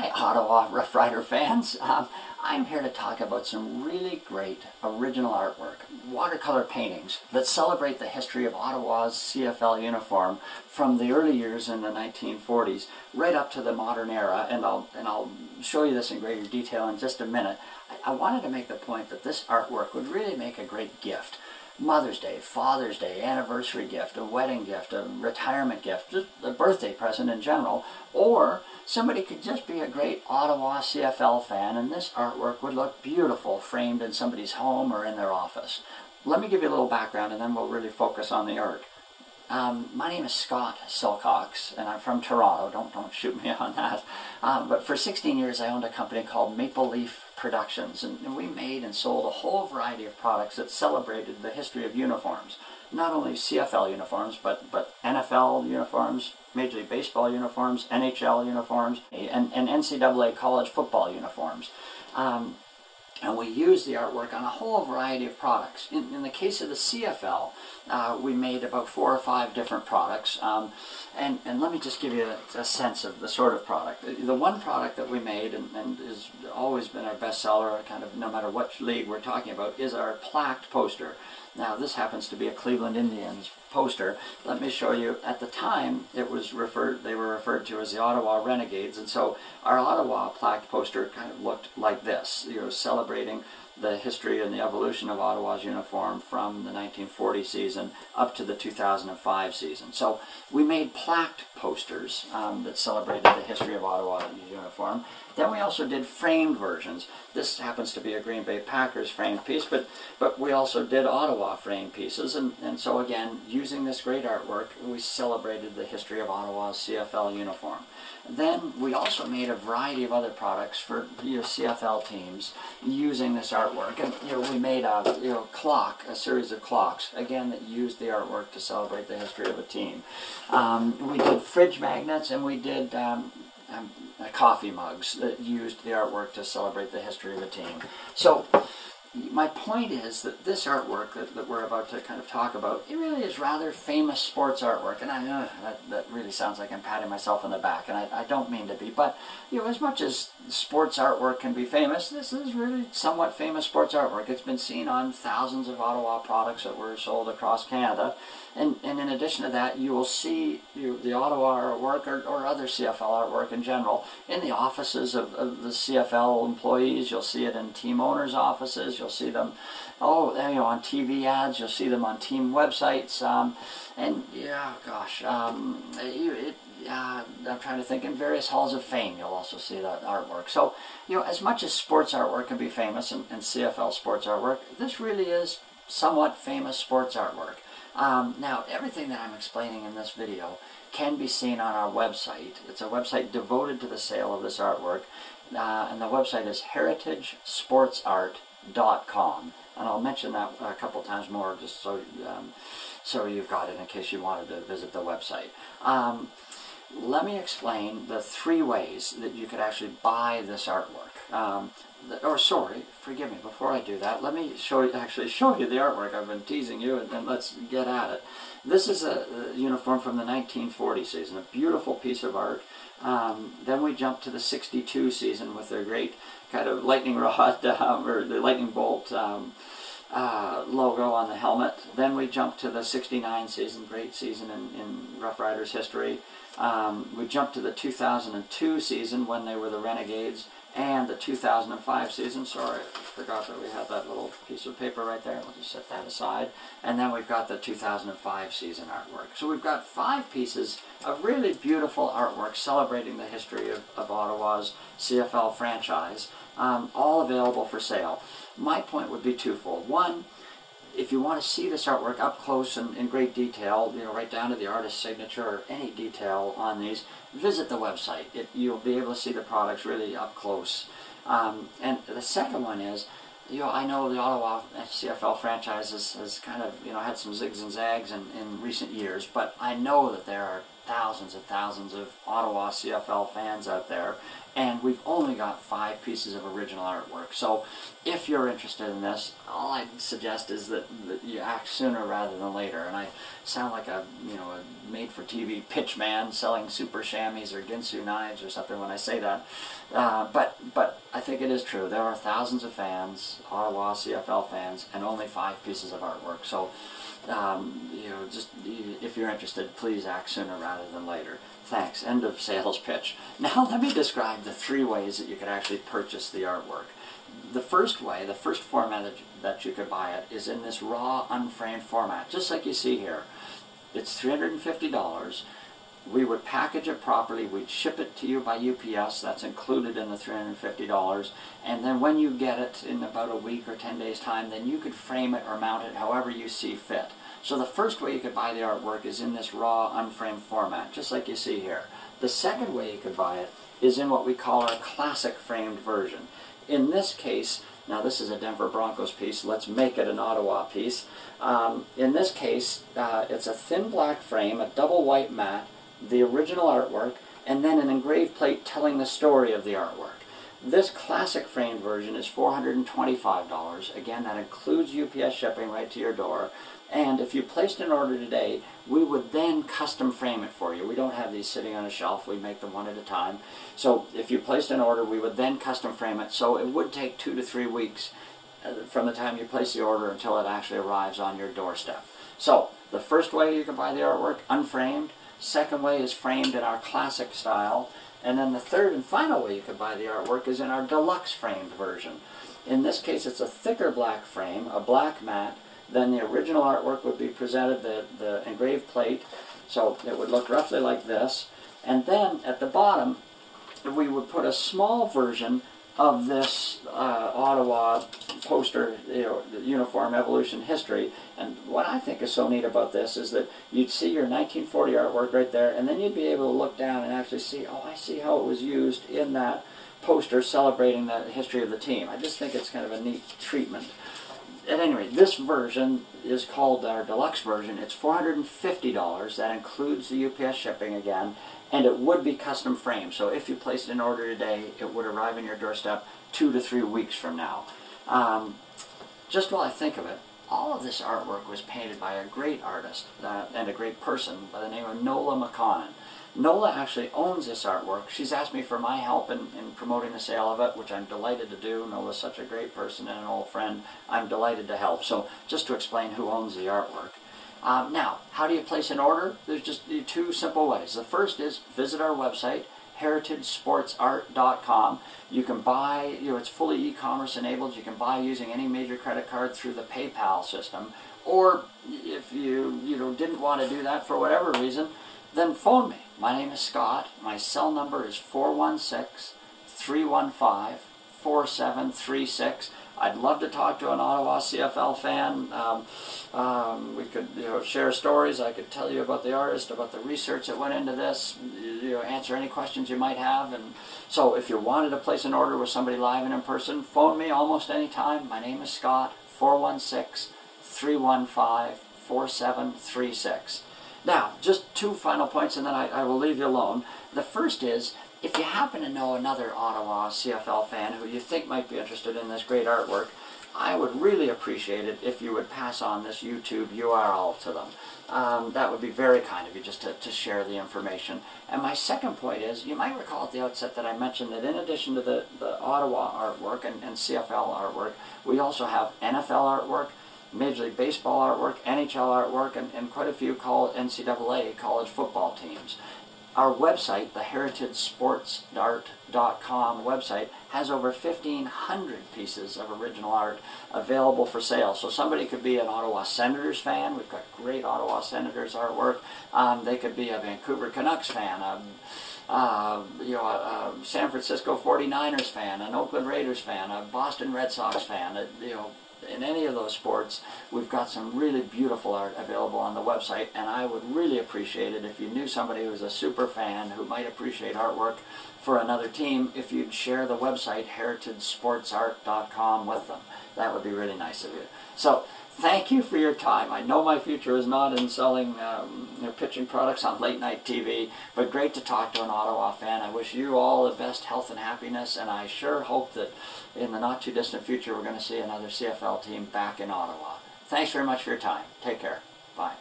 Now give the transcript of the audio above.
Hi, Ottawa Rough Rider fans. I'm here to talk about some really great original artwork, watercolor paintings that celebrate the history of Ottawa's CFL uniform from the early years in the 1940s right up to the modern era, and I'll show you this in greater detail in just a minute. I wanted to make the point that this artwork would really make a great gift. Mother's Day, Father's Day, anniversary gift, a wedding gift, a retirement gift, just a birthday present in general, or somebody could just be a great Ottawa CFL fan and this artwork would look beautiful framed in somebody's home or in their office. Let me give you a little background and then we'll really focus on the art. My name is Scott Silcox and I'm from Toronto. Don't shoot me on that. But for 16 years I owned a company called Maple Leaf Productions, and we made and sold a whole variety of products that celebrated the history of uniforms. Not only CFL uniforms, but NFL uniforms, Major League Baseball uniforms, NHL uniforms, and NCAA college football uniforms. And we use the artwork on a whole variety of products. In the case of the CFL, we made about 4 or 5 different products. And let me just give you a sense of the sort of product. The one product that we made, and has always been our best seller, kind of no matter what league we're talking about, is our plaqued poster. Now this happens to be a Cleveland Indians poster. Let me show you. At the time, they were referred to as the Ottawa Renegades, and so our Ottawa plaqued poster kind of looked like this. Celebrating the history and the evolution of Ottawa's uniform from the 1940 season up to the 2005 season. So we made plaqued posters that celebrated the history of Ottawa's uniform. Then we also did framed versions. This happens to be a Green Bay Packers framed piece, but we also did Ottawa framed pieces. And so again, using this great artwork, we celebrated the history of Ottawa's CFL uniform. Then we also made a variety of other products for CFL teams using this artwork. And we made a clock, a series of clocks, again that used the artwork to celebrate the history of a team. We did fridge magnets, and we did coffee mugs that used the artwork to celebrate the history of a team. So my point is that this artwork that we're about to kind of talk about, it really is rather famous sports artwork, and I know that really sounds like I'm patting myself on the back, and I don't mean to be, but as much as sports artwork can be famous, this is really somewhat famous sports artwork. It's been seen on thousands of Ottawa products that were sold across Canada, and in addition to that, you will see the Ottawa artwork or other CFL artwork in general in the offices of the CFL employees. You'll see it in team owners' offices. You'll see them, on TV ads. You'll see them on team websites. And yeah, gosh, I'm trying to think, in various halls of fame, you'll also see that artwork. So, as much as sports artwork can be famous and CFL sports artwork, this really is somewhat famous sports artwork. Now, everything that I'm explaining in this video can be seen on our website. It's a website devoted to the sale of this artwork, and the website is heritagesportsart.com. And I'll mention that a couple times more, just so you've got it in case you wanted to visit the website. Let me explain the 3 ways that you could actually buy this artwork. Forgive me, before I do that, let me show you the artwork. I've been teasing you, and let's get at it. This is a uniform from the 1940 season, a beautiful piece of art. Then we jump to the 62 season with their great kind of lightning rod, or the lightning bolt logo on the helmet. Then we jump to the 69 season, great season in Rough Riders history. We jump to the 2002 season when they were the Renegades, and the 2005 season. Sorry, I forgot that we had that little piece of paper right there. We'll just set that aside. And then we've got the 2005 season artwork. So we've got 5 pieces of really beautiful artwork celebrating the history of Ottawa's CFL franchise, all available for sale. My point would be twofold. One, if you want to see this artwork up close and in great detail, right down to the artist's signature or any detail on these, visit the website. You'll be able to see the products really up close. And the second one is, I know the Ottawa CFL franchise has kind of, had some zigs and zags in recent years, but I know that there are thousands and thousands of Ottawa CFL fans out there, and we've only got 5 pieces of original artwork. So if you're interested in this, all I'd suggest is that you act sooner rather than later. And I sound like a made-for-TV pitch man selling super chamois or Ginsu knives or something when I say that. But I think it is true. There are thousands of fans, Ottawa CFL fans, and only 5 pieces of artwork. So just if you're interested, please act sooner rather than later. Thanks. End of sales pitch. Now let me describe the 3 ways that you could actually purchase the artwork. The first way, the first format that you could buy it is in this raw, unframed format, just like you see here. It's $350. We would package it properly. We'd ship it to you by UPS. That's included in the $350. And then when you get it in about a week or 10 days' time, then you could frame it or mount it however you see fit. So the first way you could buy the artwork is in this raw, unframed format, just like you see here. The second way you could buy it is in what we call our classic framed version. In this case, now this is a Denver Broncos piece, let's make it an Ottawa piece. In this case, it's a thin black frame, a double white mat, the original artwork, and then an engraved plate telling the story of the artwork. This classic framed version is $425. Again, that includes UPS shipping right to your door. And if you placed an order today, we would then custom frame it for you. We don't have these sitting on a shelf. We make them one at a time. So if you placed an order, we would then custom frame it. So it would take 2 to 3 weeks from the time you place the order until it actually arrives on your doorstep. So the first way you can buy the artwork, unframed. Second way is framed in our classic style. And then the third and final way you can buy the artwork is in our deluxe framed version. In this case, it's a thicker black frame, a black mat. Then the original artwork would be presented, the engraved plate, so it would look roughly like this. And then at the bottom, we would put a small version of this Ottawa poster, uniform evolution history. And what I think is so neat about this is that you'd see your 1940 artwork right there, and then you'd be able to look down and actually see, oh, I see how it was used in that poster celebrating the history of the team. I just think it's kind of a neat treatment. At any rate, this version is called our deluxe version. It's $450. That includes the UPS shipping again, and it would be custom framed. So if you placed an order today, it would arrive on your doorstep 2 to 3 weeks from now. Just while I think of it, all of this artwork was painted by a great artist and a great person by the name of Nola McConnon. Nola actually owns this artwork. She's asked me for my help in promoting the sale of it, which I'm delighted to do. Nola's such a great person and an old friend. I'm delighted to help. So just to explain who owns the artwork. Now, how do you place an order? There's just 2 simple ways. The first is visit our website, heritagesportsart.com. You can buy, it's fully e-commerce enabled. You can buy using any major credit card through the PayPal system. Or if you didn't want to do that for whatever reason, then phone me. My name is Scott. My cell number is 416-315-4736. I'd love to talk to an Ottawa CFL fan. We could share stories. I could tell you about the artist, about the research that went into this, answer any questions you might have. And so if you wanted to place an order with somebody live and in person, phone me almost any time. My name is Scott, 416-315-4736. Now, just 2 final points and then I will leave you alone. The first is, if you happen to know another Ottawa CFL fan who you think might be interested in this great artwork, I would really appreciate it if you would pass on this YouTube URL to them. That would be very kind of you just to share the information. And my second point is, you might recall at the outset that I mentioned that in addition to the Ottawa artwork and CFL artwork, we also have NFL artwork, Major League Baseball artwork, NHL artwork, and quite a few NCAA college football teams. Our website, the heritagesportsart.com website, has over 1,500 pieces of original art available for sale. So somebody could be an Ottawa Senators fan. We've got great Ottawa Senators artwork. They could be a Vancouver Canucks fan, a San Francisco 49ers fan, an Oakland Raiders fan, a Boston Red Sox fan, in any of those sports. We've got some really beautiful art available on the website, and I would really appreciate it if you knew somebody who's a super fan who might appreciate artwork for another team, if you'd share the website, heritagesportsart.com, with them. That would be really nice of you. So, thank you for your time. I know my future is not in selling pitching products on late night TV, but great to talk to an Ottawa fan. I wish you all the best health and happiness, and I sure hope that in the not too distant future we're going to see another CFL team back in Ottawa. Thanks very much for your time. Take care. Bye.